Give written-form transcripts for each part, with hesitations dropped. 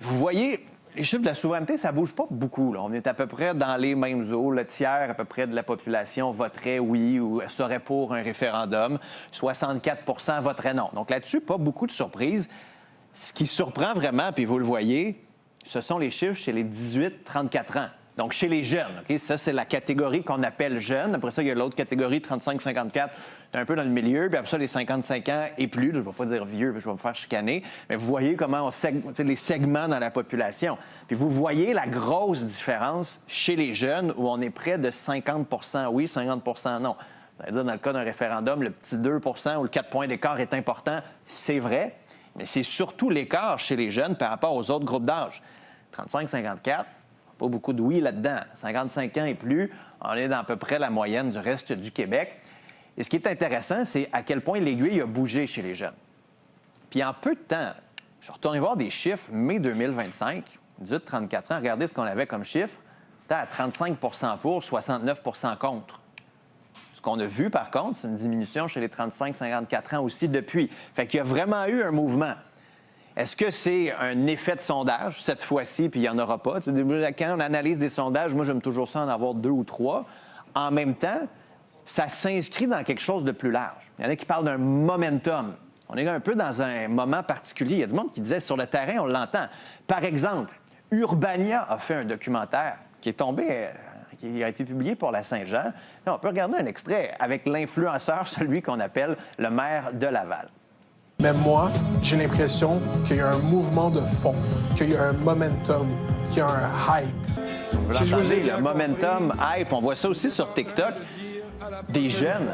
vous voyez, les chiffres de la souveraineté, ça ne bouge pas beaucoup. Là. On est à peu près dans les mêmes eaux. Le tiers, à peu près, de la population voterait oui ou serait pour un référendum. 64 voteraient non. Donc là-dessus, pas beaucoup de surprises. Ce qui surprend vraiment, puis vous le voyez, ce sont les chiffres chez les 18-34 ans. Donc, chez les jeunes, OK? Ça, c'est la catégorie qu'on appelle jeune. Après ça, il y a l'autre catégorie, 35-54, un peu dans le milieu. Puis après ça, les 55 ans et plus. Là, je ne vais pas dire vieux, parce que je vais me faire chicaner. Mais vous voyez comment les segments dans la population. Puis vous voyez la grosse différence chez les jeunes où on est près de 50 oui, 50 non. C'est-à-dire, dans le cas d'un référendum, le petit 2 ou le 4 points d'écart est important. C'est vrai. Mais c'est surtout l'écart chez les jeunes par rapport aux autres groupes d'âge. 35-54, pas beaucoup de oui là-dedans. 55 ans et plus, on est dans à peu près la moyenne du reste du Québec. Et ce qui est intéressant, c'est à quel point l'aiguille a bougé chez les jeunes. Puis en peu de temps, je suis retourné voir des chiffres, mai 2025, 18-34 ans, regardez ce qu'on avait comme chiffre. C'était à 35 pour, 69 contre. Ce qu'on a vu, par contre, c'est une diminution chez les 35-54 ans aussi depuis. Fait qu'il y a vraiment eu un mouvement. Est-ce que c'est un effet de sondage cette fois-ci, puis il n'y en aura pas? Quand on analyse des sondages, moi, j'aime toujours ça en avoir 2 ou 3. En même temps, ça s'inscrit dans quelque chose de plus large. Il y en a qui parlent d'un momentum. On est un peu dans un moment particulier. Il y a du monde qui disait sur le terrain, on l'entend. Par exemple, Urbania a fait un documentaire qui est tombé, qui a été publié pour la Saint-Jean. Là, on peut regarder un extrait avec l'influenceur, celui qu'on appelle le maire de Laval. Mais moi, j'ai l'impression qu'il y a un mouvement de fond, qu'il y a un momentum, qu'il y a un hype. Vous l'entendez, le momentum, hype, on voit ça aussi sur TikTok. Des jeunes,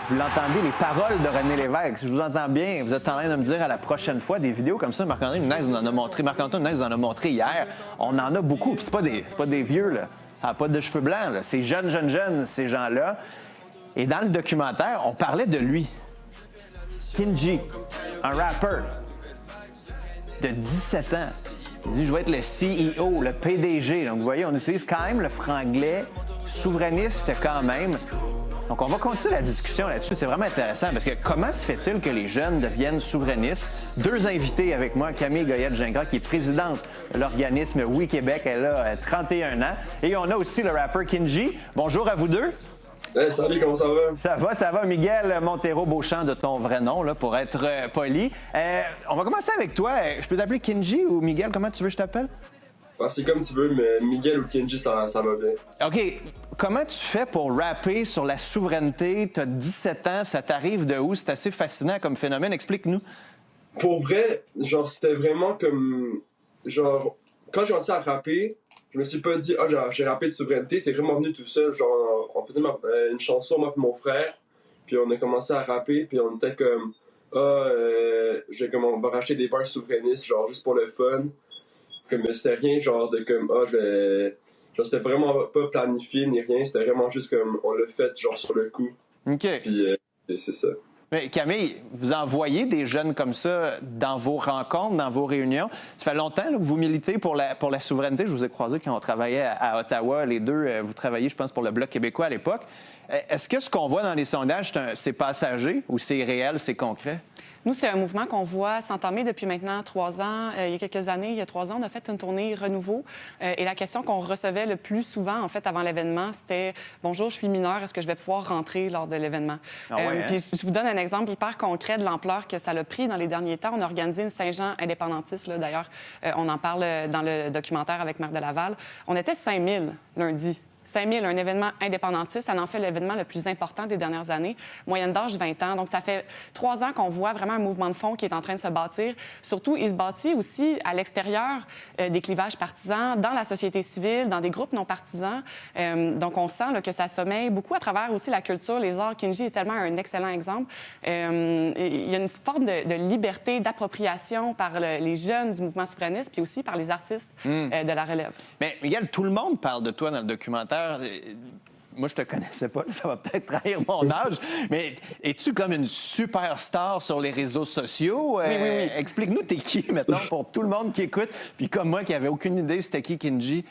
vous l'entendez, les paroles de René Lévesque. Si je vous entends bien, vous êtes en train de me dire à la prochaine fois des vidéos comme ça. Marc-André Nunes nous en a montré. Marc-Antoine Nunes nous en a montré hier. On en a beaucoup. Puis c'est pas des vieux, là. Ah, pas de cheveux blancs, là. C'est jeunes, ces gens-là. Et dans le documentaire, on parlait de lui. Kinji, un rappeur de 17 ans. Il dit « Je vais être le CEO, le PDG ». Donc, vous voyez, on utilise quand même le franglais, souverainiste quand même. Donc, on va continuer la discussion là-dessus. C'est vraiment intéressant parce que comment se fait-il que les jeunes deviennent souverainistes? 2 invités avec moi, Camille Goyette-Gingras, qui est présidente de l'organisme Oui Québec. Elle a 31 ans. Et on a aussi le rappeur Kinji. Bonjour à vous deux. Hey, salut, comment ça va? Ça va, Miguel Montero-Beauchamp, de ton vrai nom, là, pour être poli. On va commencer avec toi. Je peux t'appeler Kinji ou Miguel? Comment tu veux que je t'appelle? C'est comme tu veux, mais Miguel ou Kinji, ça va bien. OK. Comment tu fais pour rapper sur la souveraineté? Tu as 17 ans, ça t'arrive de où? C'est assez fascinant comme phénomène. Explique-nous. Pour vrai, genre, c'était vraiment comme... Genre, quand j'ai commencé à rapper, je me suis pas dit, j'ai rappé de souveraineté. C'est vraiment venu tout seul. Genre, on faisait une chanson, moi et mon frère, puis on a commencé à rapper, puis on était comme, on va racheter des bars souverainistes, genre, juste pour le fun. Comme c'était rien, genre, de comme, genre, c'était vraiment pas planifié ni rien. C'était vraiment juste comme, on l'a fait, genre, sur le coup. OK. Puis, c'est ça. Mais Camille, vous en voyez des jeunes comme ça dans vos rencontres, dans vos réunions. Ça fait longtemps là, que vous militez pour la souveraineté. Je vous ai croisé quand on travaillait à Ottawa. Les deux, vous travailliez, je pense, pour le Bloc québécois à l'époque. Est-ce que ce qu'on voit dans les sondages, c'est passager ou c'est réel, c'est concret? Nous, c'est un mouvement qu'on voit s'entamer depuis maintenant 3 ans. Il y a quelques années, il y a 3 ans, on a fait une tournée renouveau. Et la question qu'on recevait le plus souvent, en fait, avant l'événement, c'était « Bonjour, je suis mineur, est-ce que je vais pouvoir rentrer lors de l'événement? Puis je vous donne un exemple hyper concret de l'ampleur que ça a pris dans les derniers temps. On a organisé une Saint-Jean indépendantiste, là, d'ailleurs. On en parle dans le documentaire avec Marc de Laval. On était 5000 lundi. 5000, un événement indépendantiste, ça en fait l'événement le plus important des dernières années. Moyenne d'âge, 20 ans. Donc, ça fait 3 ans qu'on voit vraiment un mouvement de fond qui est en train de se bâtir. Surtout, il se bâtit aussi à l'extérieur des clivages partisans, dans la société civile, dans des groupes non partisans. Donc, on sent là, que ça sommeille beaucoup à travers aussi la culture, les arts. Kinji est tellement un excellent exemple. Il y a une forme de liberté, d'appropriation par les jeunes du mouvement souverainiste, puis aussi par les artistes de la relève. Mais Miguel, tout le monde parle de toi dans le documentaire. Moi, je te connaissais pas, ça va peut-être trahir mon âge, mais es-tu comme une superstar sur les réseaux sociaux? Oui. Explique-nous, t'es qui, mettons, pour tout le monde qui écoute, puis comme moi qui avait aucune idée c'était qui Kinji?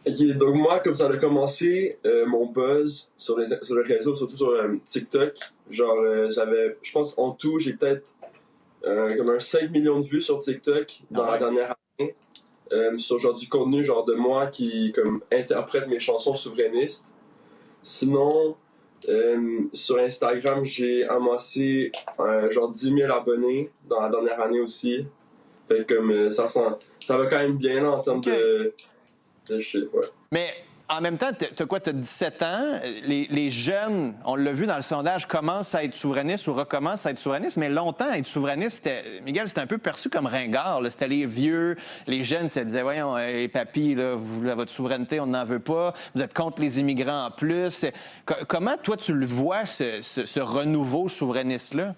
OK, donc moi, comme ça a commencé, mon buzz sur les réseaux, surtout sur TikTok, genre, je pense en tout, j'ai peut-être comme 5 millions de vues sur TikTok dans la dernière année. sur genre du contenu genre de moi qui comme interprète mes chansons souverainistes. Sinon, sur Instagram, j'ai amassé genre 10 000 abonnés dans la dernière année aussi. Fait que comme ça va quand même bien là en termes de chiffres. Ouais. Mais en même temps, t'as quoi? T'as 17 ans. Les jeunes, on l'a vu dans le sondage, commencent à être souverainistes ou recommencent à être souverainistes. Mais longtemps, être souverainiste, Miguel, c'était un peu perçu comme ringard. Là. C'était les vieux, les jeunes se disaient, voyons, hey, papy, là, votre souveraineté, on n'en veut pas. Vous êtes contre les immigrants en plus. Comment, toi, tu le vois, ce renouveau souverainiste-là?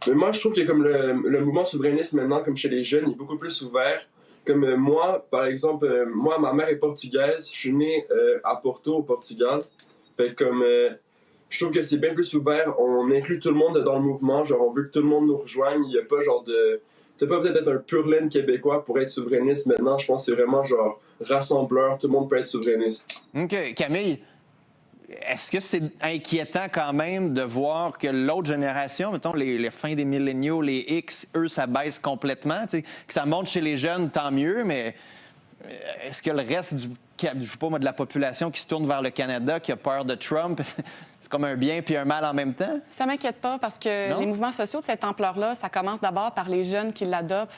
Mais moi, je trouve que comme le mouvement souverainiste maintenant, comme chez les jeunes, est beaucoup plus ouvert. Comme moi, par exemple, moi, ma mère est portugaise. Je suis né à Porto, au Portugal. Fait que comme je trouve que c'est bien plus ouvert. On inclut tout le monde dans le mouvement. Genre, on veut que tout le monde nous rejoigne. Il n'y a pas genre de... T'as pas peut-être être un pur laine québécois pour être souverainiste. Maintenant, je pense que c'est vraiment genre rassembleur. Tout le monde peut être souverainiste. OK. Camille, est-ce que c'est inquiétant quand même de voir que l'autre génération, mettons les fins des milléniaux, les X, eux, ça baisse complètement? Que ça monte chez les jeunes, tant mieux, mais est-ce que le reste je sais pas, moi, de la population qui se tourne vers le Canada, qui a peur de Trump, c'est comme un bien puis un mal en même temps? Ça m'inquiète pas parce que les mouvements sociaux de cette ampleur-là, ça commence d'abord par les jeunes qui l'adoptent.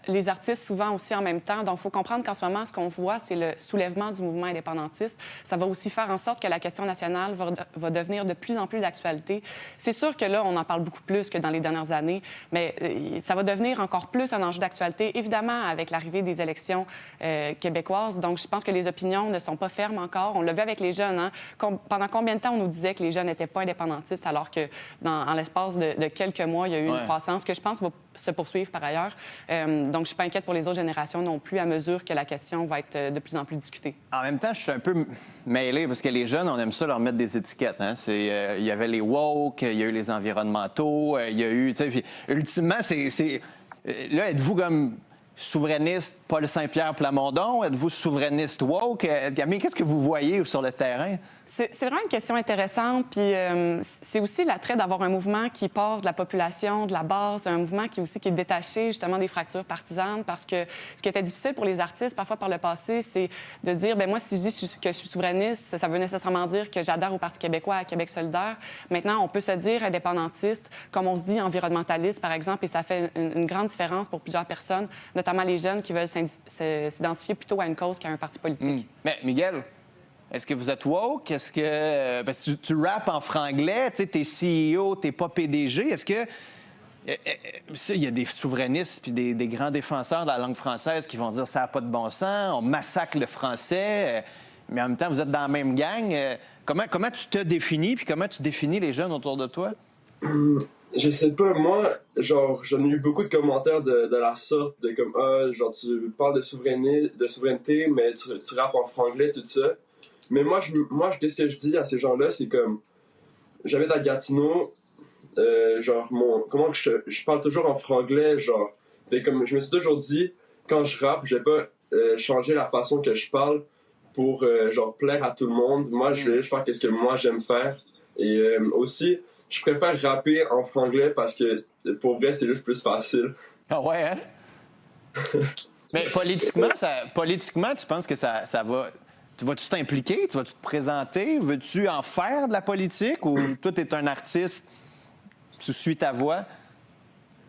Les artistes, souvent aussi en même temps. Donc, il faut comprendre qu'en ce moment, ce qu'on voit, c'est le soulèvement du mouvement indépendantiste. Ça va aussi faire en sorte que la question nationale va devenir de plus en plus d'actualité. C'est sûr que là, on en parle beaucoup plus que dans les dernières années, mais ça va devenir encore plus un enjeu d'actualité, évidemment, avec l'arrivée des élections québécoises. Donc, je pense que les opinions ne sont pas fermes encore. On l'a vu avec les jeunes. Hein? Pendant combien de temps on nous disait que les jeunes n'étaient pas indépendantistes, alors que en l'espace de quelques mois, il y a eu une croissance que je pense va se poursuivre par ailleurs. Donc, je ne suis pas inquiète pour les autres générations non plus, à mesure que la question va être de plus en plus discutée. En même temps, je suis un peu mêlé, parce que les jeunes, on aime ça leur mettre des étiquettes. Hein? Il y avait les woke, il y a eu les environnementaux, il y a eu... Puis, ultimement, là, êtes-vous comme souverainiste Paul Saint-Pierre Plamondon? Êtes-vous souverainiste woke? Camille, qu'est-ce que vous voyez sur le terrain? C'est vraiment une question intéressante. Puis c'est aussi l'attrait d'avoir un mouvement qui part de la population, de la base, un mouvement qui est détaché justement des fractures partisanes. Parce que ce qui était difficile pour les artistes parfois par le passé, c'est de dire, ben moi, si je dis que je suis souverainiste, ça veut nécessairement dire que j'adhère au Parti québécois, à Québec solidaire. Maintenant, on peut se dire indépendantiste, comme on se dit environnementaliste, par exemple, et ça fait une grande différence pour plusieurs personnes, notamment les jeunes qui veulent s'identifier plutôt à une cause qu'à un parti politique. Mais Miguel, est-ce que vous êtes woke? Est-ce que... Parce que tu rappes en franglais, tu sais, t'es CEO, t'es pas PDG. Est-ce que... Il y a des souverainistes puis des grands défenseurs de la langue française qui vont dire ça n'a pas de bon sens, on massacre le français, mais en même temps, vous êtes dans la même gang. Comment tu te définis puis comment tu définis les jeunes autour de toi? Je sais pas, moi, genre, j'en ai eu beaucoup de commentaires de la sorte, de comme, genre, tu parles de souveraineté, mais tu rappes en franglais, tout ça. Mais moi, qu'est-ce que je dis à ces gens-là, c'est comme, j'habite à Gatineau, genre, comment que je parle toujours en franglais, genre, et comme, je me suis toujours dit, quand je rappe, je vais pas changer la façon que je parle pour, genre, plaire à tout le monde. Moi, je vais juste faire ce que moi j'aime faire. Et aussi, je préfère rapper en franglais parce que, pour vrai, c'est juste plus facile. Ah ouais, hein? Mais politiquement, tu penses que ça va... Tu vas-tu t'impliquer? Tu vas-tu te présenter? Veux-tu en faire de la politique? Ou toi, t'es un artiste, tu suis ta voix?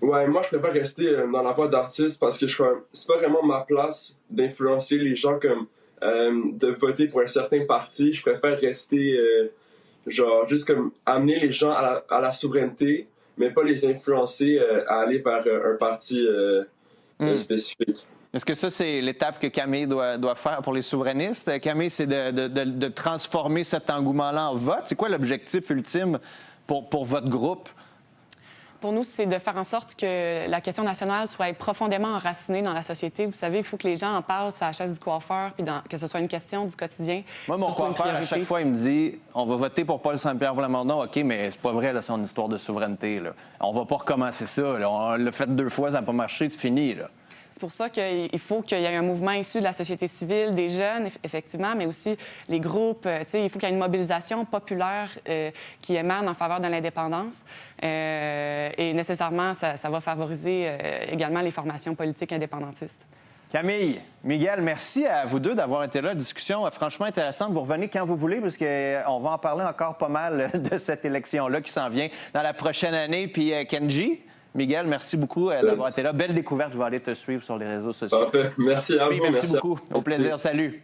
Ouais, moi, je préfère rester dans la voie d'artiste parce que c'est pas vraiment ma place d'influencer les gens comme de voter pour un certain parti. Je préfère rester... genre, juste comme amener les gens à la souveraineté, mais pas les influencer à aller vers un parti spécifique. Est-ce que ça, c'est l'étape que Camille doit faire pour les souverainistes? Camille, c'est de transformer cet engouement-là en vote. C'est quoi l'objectif ultime pour votre groupe? Pour nous, c'est de faire en sorte que la question nationale soit profondément enracinée dans la société. Vous savez, il faut que les gens en parlent sur la chaise du coiffeur, puis que ce soit une question du quotidien. Moi, mon coiffeur, à chaque fois, il me dit « On va voter pour Paul Saint-Pierre Plamondon. » OK, mais c'est pas vrai, là, son histoire de souveraineté. Là. On va pas recommencer ça. Là. On l'a fait 2 fois, ça n'a pas marché, c'est fini. Là. C'est pour ça qu'il faut qu'il y ait un mouvement issu de la société civile, des jeunes, effectivement, mais aussi les groupes. Il faut qu'il y ait une mobilisation populaire qui émane en faveur de l'indépendance. Et nécessairement, ça va favoriser également les formations politiques indépendantistes. Camille, Miguel, merci à vous deux d'avoir été là. Discussion franchement intéressante. Vous revenez quand vous voulez, parce qu'on va en parler encore pas mal de cette élection-là qui s'en vient dans la prochaine année. Puis Kenji, Miguel, merci beaucoup d'avoir été là. Belle découverte. Je vais aller te suivre sur les réseaux sociaux. Parfait. Merci à vous. Oui, merci beaucoup. Au plaisir. Salut.